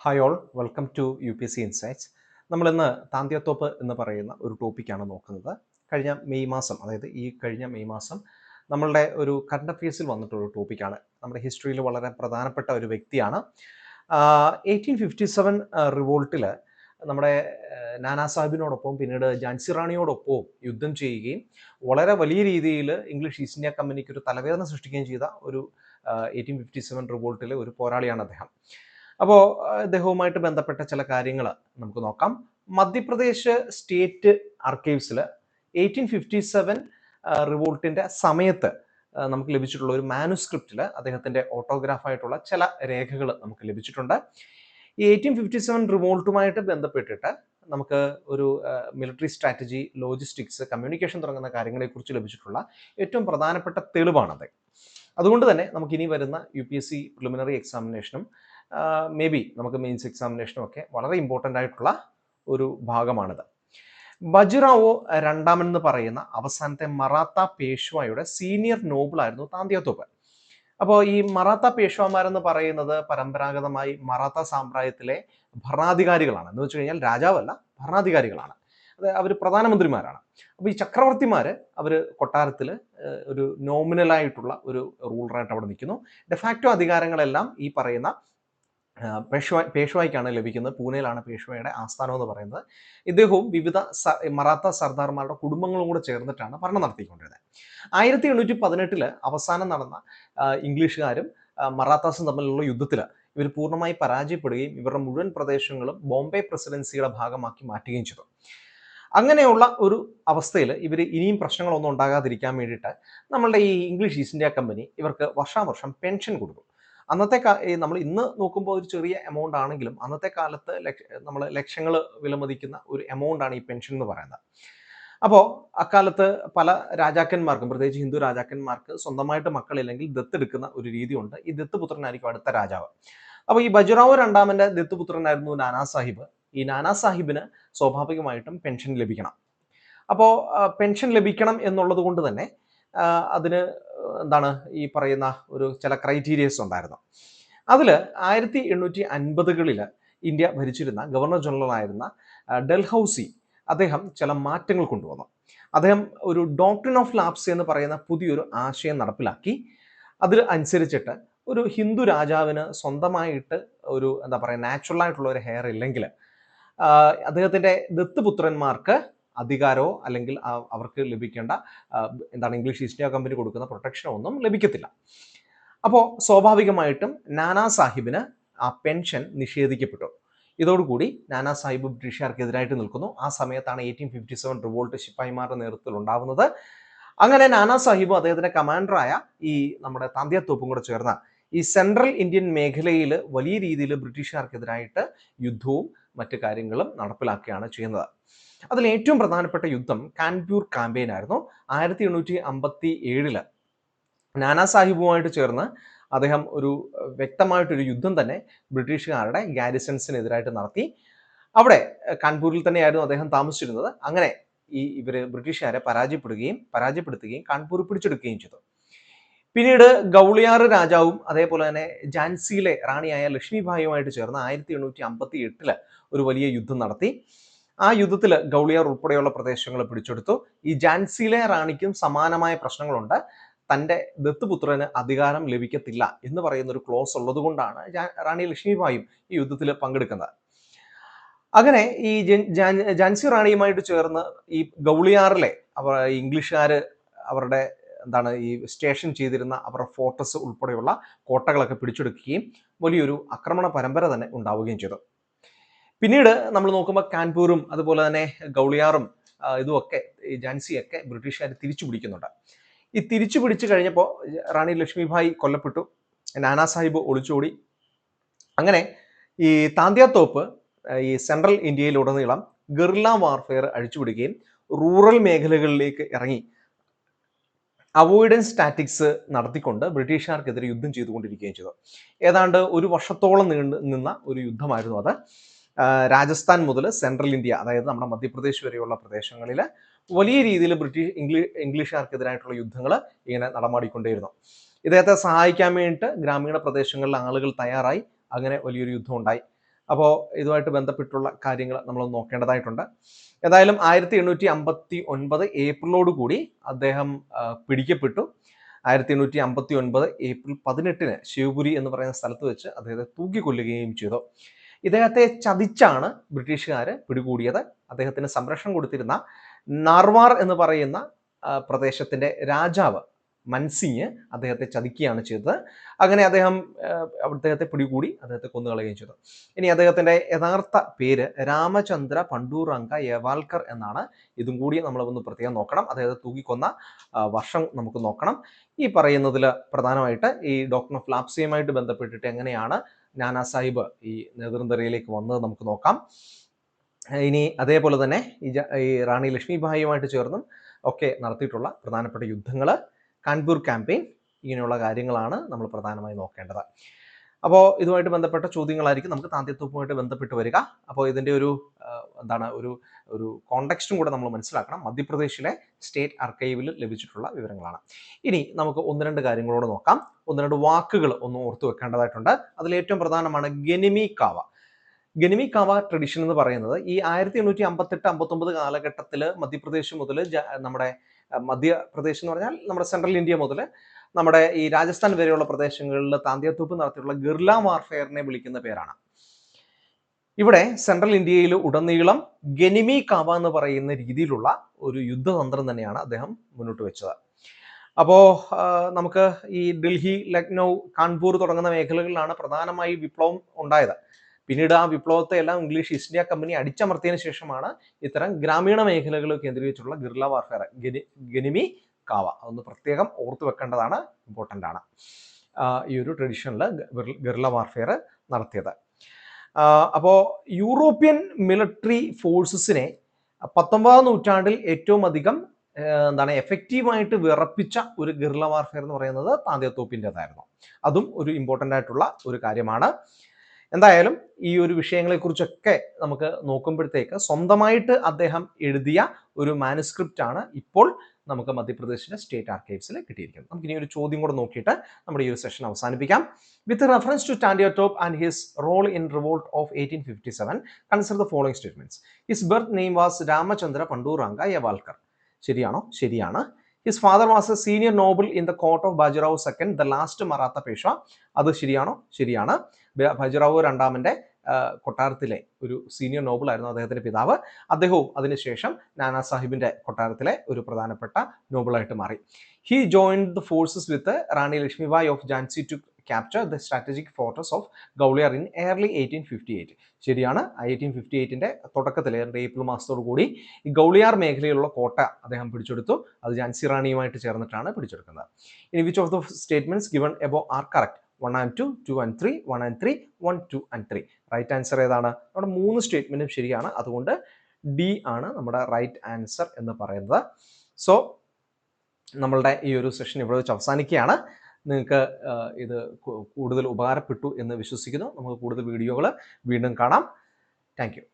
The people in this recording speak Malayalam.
Hi all, welcome to UPSC insights. നമ്മളിന്ന് താന്തിയത്തോപ്പ് എന്ന് പറയുന്ന ഒരു ടോപ്പിക്കാണ് നോക്കുന്നത്. കഴിഞ്ഞ മെയ് മാസം നമ്മളുടെ ഒരു കറണ്ട് അഫയേഴ്സിൽ വന്നിട്ടുള്ള ടോപ്പിക്കാണ്. നമ്മുടെ ഹിസ്റ്ററിയിൽ വളരെ പ്രധാനപ്പെട്ട ഒരു വ്യക്തിയാണ്. 1857 റിവോൾട്ടിൽ നമ്മുടെ നാനാ സാഹിബിനോടൊപ്പം പിന്നീട് ഝാൻസി റാണിയോടൊപ്പവും യുദ്ധം ചെയ്യുകയും വളരെ വലിയ രീതിയിൽ ഇംഗ്ലീഷ് ഈസ്റ്റ് ഇന്ത്യ കമ്പനിക്ക് ഒരു തലവേദന സൃഷ്ടിക്കുകയും ചെയ്ത ഒരു 1857 റിവോൾട്ടിലെ ഒരു പോരാളിയാണ് അദ്ദേഹം. അപ്പോൾ അദ്ദേഹവുമായിട്ട് ബന്ധപ്പെട്ട ചില കാര്യങ്ങൾ നമുക്ക് നോക്കാം. മധ്യപ്രദേശ് സ്റ്റേറ്റ് ആർക്കൈവ്സിൽ 1857 റിവോൾട്ടിന്റെ സമയത്ത് നമുക്ക് ലഭിച്ചിട്ടുള്ള ഒരു മാനുസ്ക്രിപ്റ്റിൽ അദ്ദേഹത്തിന്റെ ഓട്ടോഗ്രാഫായിട്ടുള്ള ചില രേഖകൾ നമുക്ക് ലഭിച്ചിട്ടുണ്ട്. ഈ 1857 റിവോൾട്ടുമായിട്ട് ബന്ധപ്പെട്ടിട്ട് നമുക്ക് ഒരു മിലിറ്ററി സ്ട്രാറ്റജി, ലോജിസ്റ്റിക്സ്, കമ്മ്യൂണിക്കേഷൻ തുടങ്ങുന്ന കാര്യങ്ങളെക്കുറിച്ച് ലഭിച്ചിട്ടുള്ള ഏറ്റവും പ്രധാനപ്പെട്ട തെളിവാണത്. അതുകൊണ്ട് തന്നെ നമുക്ക് ഇനി വരുന്ന UPSC പ്രിലിമിനറി എക്സാമിനേഷനും മേ ബി നമുക്ക് മെയിൻസ് എക്സാമിനേഷനും ഒക്കെ വളരെ ഇമ്പോർട്ടൻ്റ് ആയിട്ടുള്ള ഒരു ഭാഗമാണിത്. ബജിറാവോ രണ്ടാമൻ എന്ന് പറയുന്ന അവസാനത്തെ മറാത്ത പേഷ്വായുടെ സീനിയർ നോബിളായിരുന്നു താന്തിയത്തോപ്പ്. അപ്പോൾ ഈ മറാത്ത പേഷ്വാമാരെന്ന് പറയുന്നത് പരമ്പരാഗതമായി മറാത്ത സാമ്രാജ്യത്തിലെ ഭരണാധികാരികളാണ്. എന്ന് വെച്ച് കഴിഞ്ഞാൽ രാജാവല്ല, ഭരണാധികാരികളാണ്. അത് അവർ പ്രധാനമന്ത്രിമാരാണ്. അപ്പോൾ ഈ ചക്രവർത്തിമാർ അവർ കൊട്ടാരത്തിൽ ഒരു നോമിനലായിട്ടുള്ള ഒരു റൂളറായിട്ട് അവിടെ നിൽക്കുന്നു. ഡെഫാക്റ്റോ അധികാരങ്ങളെല്ലാം ഈ പറയുന്ന പേഷ്വായ്ക്കാണ് ലഭിക്കുന്നത്. പൂനെയിലാണ് പേഷ്വയുടെ ആസ്ഥാനം എന്ന് പറയുന്നത്. ഇദ്ദേഹവും വിവിധ മറാത്ത സർദാർമാരുടെ കുടുംബങ്ങളും കൂടെ ചേർന്നിട്ടാണ് ഭരണം നടത്തിക്കൊണ്ടിരുന്നത്. 1818 അവസാനം നടന്ന ഇംഗ്ലീഷുകാരും മറാത്താസും തമ്മിലുള്ള യുദ്ധത്തിൽ ഇവർ പൂർണ്ണമായി പരാജയപ്പെടുകയും ഇവരുടെ മുഴുവൻ പ്രദേശങ്ങളും ബോംബെ പ്രസിഡൻസിയുടെ ഭാഗമാക്കി മാറ്റുകയും ചെയ്തു. അങ്ങനെയുള്ള ഒരു അവസ്ഥയിൽ ഇവർ ഇനിയും പ്രശ്നങ്ങളൊന്നും ഉണ്ടാകാതിരിക്കാൻ വേണ്ടിയിട്ട് നമ്മളുടെ ഈ ഇംഗ്ലീഷ് ഈസ്റ്റ് ഇന്ത്യ കമ്പനി ഇവർക്ക് വർഷാവർഷം പെൻഷൻ കൊടുക്കും. അന്നത്തെ നമ്മൾ ഇന്ന് നോക്കുമ്പോൾ ഒരു ചെറിയ എമൗണ്ട് ആണെങ്കിലും അന്നത്തെ കാലത്ത് നമ്മൾ ലക്ഷങ്ങൾ വിലമതിക്കുന്ന ഒരു എമൗണ്ട് ആണ് ഈ പെൻഷൻ എന്ന് പറയുന്നത്. അപ്പോൾ അക്കാലത്ത് പല രാജാക്കന്മാർക്കും, പ്രത്യേകിച്ച് ഹിന്ദു രാജാക്കന്മാർക്ക് സ്വന്തമായിട്ട് മക്കളില്ലെങ്കിൽ ദത്തെടുക്കുന്ന ഒരു രീതിയുണ്ട്. ഈ ദത്തുപുത്രനായിരിക്കും അടുത്ത രാജാവ്. അപ്പോൾ ഈ ബജിറാവോ രണ്ടാമന്റെ ദത്തുപുത്രനായിരുന്നു നാനാ സാഹിബ്. ഈ നാനാ സാഹിബിന് സ്വാഭാവികമായിട്ടും പെൻഷൻ ലഭിക്കണം. അപ്പോൾ പെൻഷൻ ലഭിക്കണം എന്നുള്ളത് കൊണ്ട് തന്നെ അതിന് എന്താണ് ഈ പറയുന്ന ഒരു ചില ക്രൈറ്റീരിയസ് ഉണ്ടായിരുന്നു. അതിൽ 1850കളിൽ ഇന്ത്യ ഭരിച്ചിരുന്ന ഗവർണർ ജനറൽ ആയിരുന്ന ഡൽഹൌസി അദ്ദേഹം ചില മാറ്റങ്ങൾ കൊണ്ടുവന്നു. അദ്ദേഹം ഒരു ഡോക്ട്രിൻ ഓഫ് ലാപ്സ് എന്ന് പറയുന്ന പുതിയൊരു ആശയം നടപ്പിലാക്കി. അതിൽ അനുസരിച്ചിട്ട് ഒരു ഹിന്ദു രാജാവിന് സ്വന്തമായിട്ട് ഒരു എന്താ പറയുക നാച്ചുറൽ ആയിട്ടുള്ള ഒരു ഹെയർ ഇല്ലെങ്കിൽ അദ്ദേഹത്തിൻ്റെ ദത്തുപുത്രന്മാർക്ക് അധികാരമോ അല്ലെങ്കിൽ അവർക്ക് ലഭിക്കേണ്ട ഇംഗ്ലീഷ് ഈസ്റ്റ് ഇന്ത്യ കമ്പനി കൊടുക്കുന്ന പ്രൊട്ടക്ഷനോ ഒന്നും ലഭിക്കത്തില്ല. അപ്പോൾ സ്വാഭാവികമായിട്ടും നാനാ സാഹിബിന് ആ പെൻഷൻ നിഷേധിക്കപ്പെട്ടു. ഇതോടുകൂടി നാനാ സാഹിബ് ബ്രിട്ടീഷുകാർക്കെതിരായിട്ട് നിൽക്കുന്നു. ആ സമയത്താണ് 1857 റിവോൾട്ട് ശിപ്പായിമാരുടെ നേതൃത്വത്തിൽ ഉണ്ടാവുന്നത്. അങ്ങനെ നാനാ സാഹിബും അദ്ദേഹത്തിന്റെ കമാൻഡറായ ഈ നമ്മുടെ താന്തിയത്തോപ്പും കൂടെ ചേർന്ന ഈ സെൻട്രൽ ഇന്ത്യൻ മേഖലയിൽ വലിയ രീതിയിൽ ബ്രിട്ടീഷുകാർക്കെതിരായിട്ട് യുദ്ധവും മറ്റു കാര്യങ്ങളും നടപ്പിലാക്കുകയാണ് ചെയ്യുന്നത്. അതിൽ ഏറ്റവും പ്രധാനപ്പെട്ട യുദ്ധം കാൻപൂർ ക്യാമ്പയിൻ ആയിരുന്നു. 1857 നാനാ സാഹിബുമായിട്ട് ചേർന്ന് അദ്ദേഹം ഒരു വ്യക്തമായിട്ടൊരു യുദ്ധം തന്നെ ബ്രിട്ടീഷുകാരുടെ ഗാരിസൺസിനെതിരായിട്ട് നടത്തി. അവിടെ കാൺപൂരിൽ തന്നെയായിരുന്നു അദ്ദേഹം താമസിച്ചിരുന്നത്. അങ്ങനെ ഇവര് ബ്രിട്ടീഷുകാരെ പരാജയപ്പെടുത്തുകയും കാൺപൂർ പിടിച്ചെടുക്കുകയും ചെയ്തു. പിന്നീട് ഗൗളിയാർ രാജാവും അതേപോലെ തന്നെ ഝാൻസിയിലെ റാണിയായ ലക്ഷ്മിഭായിയുമായിട്ട് ചേർന്ന് 1858 ഒരു വലിയ യുദ്ധം നടത്തി. ആ യുദ്ധത്തിൽ ഗൗളിയാർ ഉൾപ്പെടെയുള്ള പ്രദേശങ്ങൾ പിടിച്ചെടുത്തു. ഈ ഝാൻസിയിലെ റാണിക്കും സമാനമായ പ്രശ്നങ്ങളുണ്ട്. തൻ്റെ ദത്തുപുത്രന് അധികാരം ലഭിക്കത്തില്ല എന്ന് പറയുന്ന ഒരു ക്ലോസ് ഉള്ളത് കൊണ്ടാണ് റാണി ലക്ഷ്മിഭായും ഈ യുദ്ധത്തിൽ പങ്കെടുക്കുന്നത്. അങ്ങനെ ഈ ഝാൻസി റാണിയുമായിട്ട് ചേർന്ന് ഈ ഗൗളിയാറിലെ ഇംഗ്ലീഷുകാർ അവരുടെ ഈ സ്റ്റേഷൻ ചെയ്തിരുന്ന അവരുടെ ഫോർട്ടസ് ഉൾപ്പെടെയുള്ള കോട്ടകളൊക്കെ പിടിച്ചെടുക്കുകയും വലിയൊരു ആക്രമണ പരമ്പര തന്നെ ഉണ്ടാവുകയും ചെയ്തു. പിന്നീട് നമ്മൾ നോക്കുമ്പോൾ കാൺപൂരും അതുപോലെ തന്നെ ഗൗളിയാറും ഇതുമൊക്കെ ഈ ഝാൻസിയൊക്കെ ബ്രിട്ടീഷുകാർ തിരിച്ചു പിടിക്കുന്നുണ്ട്. ഈ തിരിച്ചു പിടിച്ചു കഴിഞ്ഞപ്പോൾ റാണി ലക്ഷ്മിഭായ് കൊല്ലപ്പെട്ടു, നാനാ സാഹിബ് ഒളിച്ചോടി. അങ്ങനെ ഈ താന്തിയത്തോപ്പ് ഈ സെൻട്രൽ ഇന്ത്യയിലുടനീളം ഗറില്ല വാർഫെയർ അഴിച്ചുവിടുകയും റൂറൽ മേഖലകളിലേക്ക് ഇറങ്ങി അവോയ്ഡൻസ് ടാറ്റിക്സ് നടത്തിക്കൊണ്ട് ബ്രിട്ടീഷുകാർക്കെതിരെ യുദ്ധം ചെയ്തുകൊണ്ടിരിക്കുകയും ചെയ്തു. ഏതാണ്ട് ഒരു വർഷത്തോളം നിന്ന ഒരു യുദ്ധമായിരുന്നു അത്. രാജസ്ഥാൻ മുതൽ സെൻട്രൽ ഇന്ത്യ, അതായത് നമ്മുടെ മധ്യപ്രദേശ് വരെയുള്ള പ്രദേശങ്ങളിൽ വലിയ രീതിയിൽ ഇംഗ്ലീഷുകാർക്കെതിരായിട്ടുള്ള യുദ്ധങ്ങൾ ഇങ്ങനെ നടമാടിക്കൊണ്ടേയിരുന്നു. ഇദ്ദേഹത്തെ സഹായിക്കാൻ വേണ്ടിയിട്ട് ഗ്രാമീണ പ്രദേശങ്ങളിലെ ആളുകൾ തയ്യാറായി. അങ്ങനെ വലിയൊരു യുദ്ധം ഉണ്ടായി. അപ്പോൾ ഇതുമായിട്ട് ബന്ധപ്പെട്ടുള്ള കാര്യങ്ങൾ നമ്മൾ നോക്കേണ്ടതായിട്ടുണ്ട്. ഏതായാലും 1859 ഏപ്രിലോട് കൂടി അദ്ദേഹം പിടിക്കപ്പെട്ടു. 1859 ഏപ്രിൽ 18 ശിവപുരി എന്ന് പറയുന്ന സ്ഥലത്ത് വെച്ച് അദ്ദേഹത്തെ തൂക്കിക്കൊല്ലുകയും ചെയ്തു. ഇദ്ദേഹത്തെ ചതിച്ചാണ് ബ്രിട്ടീഷുകാർ പിടികൂടിയത്. അദ്ദേഹത്തിന് സംരക്ഷണം കൊടുത്തിരുന്ന നാർവാർ എന്ന് പറയുന്ന പ്രദേശത്തിന്റെ രാജാവ് മൻസിങ് അദ്ദേഹത്തെ ചതിക്കുകയാണ് ചെയ്തത്. അങ്ങനെ അദ്ദേഹത്തെ പിടികൂടി അദ്ദേഹത്തെ കൊന്നുകളയുകയും ചെയ്തു. ഇനി അദ്ദേഹത്തിന്റെ യഥാർത്ഥ പേര് രാമചന്ദ്ര പണ്ടൂറങ്ക യവാൽക്കർ എന്നാണ്. ഇതും കൂടി നമ്മൾ ഒന്ന് പ്രത്യേകം നോക്കണം. അദ്ദേഹത്തെ തൂക്കിക്കൊന്ന വർഷം നമുക്ക് നോക്കണം. ഈ പറയുന്നതിൽ പ്രധാനമായിട്ട് ഈ ഡോക്ടർ ഓഫ് ലാപ്സിയുമായിട്ട് ബന്ധപ്പെട്ടിട്ട് എങ്ങനെയാണ് നാനാ സാഹിബ് ഈ നേതൃനിരയിലേക്ക് വന്നത് നമുക്ക് നോക്കാം. ഇനി അതേപോലെ തന്നെ ഈ റാണി ലക്ഷ്മിഭായിയുമായിട്ട് ചേർന്നും ഒക്കെ നടത്തിയിട്ടുള്ള പ്രധാനപ്പെട്ട യുദ്ധങ്ങൾ, കാൺപൂർ ക്യാമ്പയിൻ, ഇങ്ങനെയുള്ള കാര്യങ്ങളാണ് നമ്മൾ പ്രധാനമായി നോക്കേണ്ടത്. അപ്പോൾ ഇതുമായിട്ട് ബന്ധപ്പെട്ട ചോദ്യങ്ങളായിരിക്കും നമുക്ക് താന്ത്യത്തോപ്പുമായിട്ട് ബന്ധപ്പെട്ട് വരിക. അപ്പോൾ ഇതിൻ്റെ ഒരു ഒരു കോണ്ടെക്സ്റ്റും കൂടെ നമ്മൾ മനസ്സിലാക്കണം. മധ്യപ്രദേശിലെ സ്റ്റേറ്റ് ആർക്കൈവിൽ ലഭിച്ചിട്ടുള്ള വിവരങ്ങളാണ്. ഇനി നമുക്ക് ഒന്ന് രണ്ട് കാര്യങ്ങളോട് നോക്കാം. ഒന്ന് രണ്ട് വാക്കുകൾ ഒന്ന് ഓർത്തു വെക്കേണ്ടതായിട്ടുണ്ട്. അതിലേറ്റവും പ്രധാനമാണ് ഗനിമി കാവ. ഗനിമി കാവ ട്രഡീഷൻ എന്ന് പറയുന്നത് ഈ 1858-59 കാലഘട്ടത്തിൽ മധ്യപ്രദേശ് മുതൽ നമ്മുടെ മധ്യപ്രദേശ് എന്ന് പറഞ്ഞാൽ നമ്മുടെ സെൻട്രൽ ഇന്ത്യ മുതൽ നമ്മുടെ ഈ രാജസ്ഥാൻ വരെയുള്ള പ്രദേശങ്ങളിൽ താന്ത്യത്തോപ്പ് നടത്തിയിട്ടുള്ള ഗിർല വാർഫെയറിനെ വിളിക്കുന്ന പേരാണ്. ഇവിടെ സെൻട്രൽ ഇന്ത്യയിൽ ഉടനീളം ഗനിമി കാവ എന്ന് പറയുന്ന രീതിയിലുള്ള ഒരു യുദ്ധതന്ത്രം തന്നെയാണ് അദ്ദേഹം മുന്നോട്ട് വെച്ചത്. അപ്പോൾ നമുക്ക് ഈ ഡൽഹി, ലക്നൗ, കാൺപൂർ തുടങ്ങുന്ന മേഖലകളിലാണ് പ്രധാനമായി വിപ്ലവം ഉണ്ടായത്. പിന്നീട് ആ വിപ്ലവത്തെ എല്ലാം ഇംഗ്ലീഷ് ഈസ്റ്റ് ഇന്ത്യ കമ്പനി അടിച്ചമർത്തിയതിനു ശേഷമാണ് ഇത്തരം ഗ്രാമീണ മേഖലകൾ കേന്ദ്രീകരിച്ചുള്ള ഗിർല വാർഫെയർ, ഗനിമി കാവ, അതൊന്ന് പ്രത്യേകം ഓർത്തു വെക്കേണ്ടതാണ്, ഇമ്പോർട്ടൻ്റ് ആണ്. ഈ ഒരു ട്രഡീഷനിൽ ഗിർല വാർഫെയർ നടത്തിയത്. അപ്പോൾ യൂറോപ്യൻ മിലിറ്ററി ഫോഴ്സസിനെ 19ാം നൂറ്റാണ്ടിൽ ഏറ്റവും അധികം എഫക്റ്റീവായിട്ട് വിറപ്പിച്ച ഒരു ഗിർല വാർഫെയർ എന്ന് പറയുന്നത് താന്ത്യത്തോപ്പിൻ്റെതായിരുന്നു. അതും ഒരു ഇമ്പോർട്ടൻ്റ് ആയിട്ടുള്ള ഒരു കാര്യമാണ്. എന്തായാലും ഈ ഒരു വിഷയങ്ങളെക്കുറിച്ചൊക്കെ നമുക്ക് നോക്കുമ്പോഴത്തേക്ക് സ്വന്തമായിട്ട് അദ്ദേഹം എഴുതിയ ഒരു മാനുസ്ക്രിപ്റ്റ് ആണ് ഇപ്പോൾ നമുക്ക് മധ്യപ്രദേശിലെ സ്റ്റേറ്റ് ആർക്കൈവ്സിൽ കിട്ടിയിരിക്കുന്നത്. നമുക്ക് ഇനി ഒരു ചോദ്യം കൂടെ നോക്കിയിട്ട് നമ്മുടെ ഈ ഒരു സെഷൻ അവസാനിപ്പിക്കാം. With reference to Tantia Tope and his role in revolt of 1857, consider the following statements. His birth name was Ramachandra Pandurang Yewalkar. ശരിയാണോ? ശരിയാണ്. His father was a senior noble in the court of Bajirao second, the last Maratha Peshwa. അത് ശരിയാണോ? ശരിയാണ്. ബാജിറാവു രണ്ടാമന്റെ കൊട്ടാരത്തിലെ ഒരു സീനിയർ നോബിൾ ആയിരുന്നു അദ്ദേഹത്തിന്റെ പിതാവ്. അദ്ദേഹവും അതിനുശേഷം നാനാ സാഹിബിന്റെ കൊട്ടാരത്തിലെ ഒരു പ്രധാനപ്പെട്ട നോബിളായിട്ട് മാറി. He joined the forces with Rani Lakshmibai of Jhansi to capture the strategic fortress of Gwalior in early 1858. ശരിയാണ്. 1858ന്റെ തുടക്കത്തിൽ ഏപ്രിൽ മാസത്തോടു കൂടി ഈ ഗൗളിയാർ മേഖലയിലുള്ള കോട്ട അദ്ദേഹം പിടിച്ചെടുത്തു. അത് ഝാൻസി റാണിയുമായിട്ട് ചേർന്നിട്ടാണ് പിടിച്ചെടുക്കുന്നത്. ഇനി which of the statements given above are correct? 1 and 2, 2 and 3, 1 and 3, 1, 2 and 3. Right answer ഏതാണ്? നമ്മുടെ 3 സ്റ്റേറ്റ്മെന്റും ശരിയാണ്. അതുകൊണ്ട് ഡി ആണ് നമ്മുടെ റൈറ്റ് ആൻസർ എന്ന് പറയുന്നത്. സോ നമ്മളുടെ ഈ ഒരു സെഷൻ ഇവിടെ വെച്ച് അവസാനിക്കുകയാണ്. നിങ്ങൾക്ക് ഇത് കൂടുതൽ ഉപകാരപ്പെട്ടു എന്ന് വിശ്വസിക്കുന്നു. നമുക്ക് കൂടുതൽ വീഡിയോകൾ വീണ്ടും കാണാം. Thank you.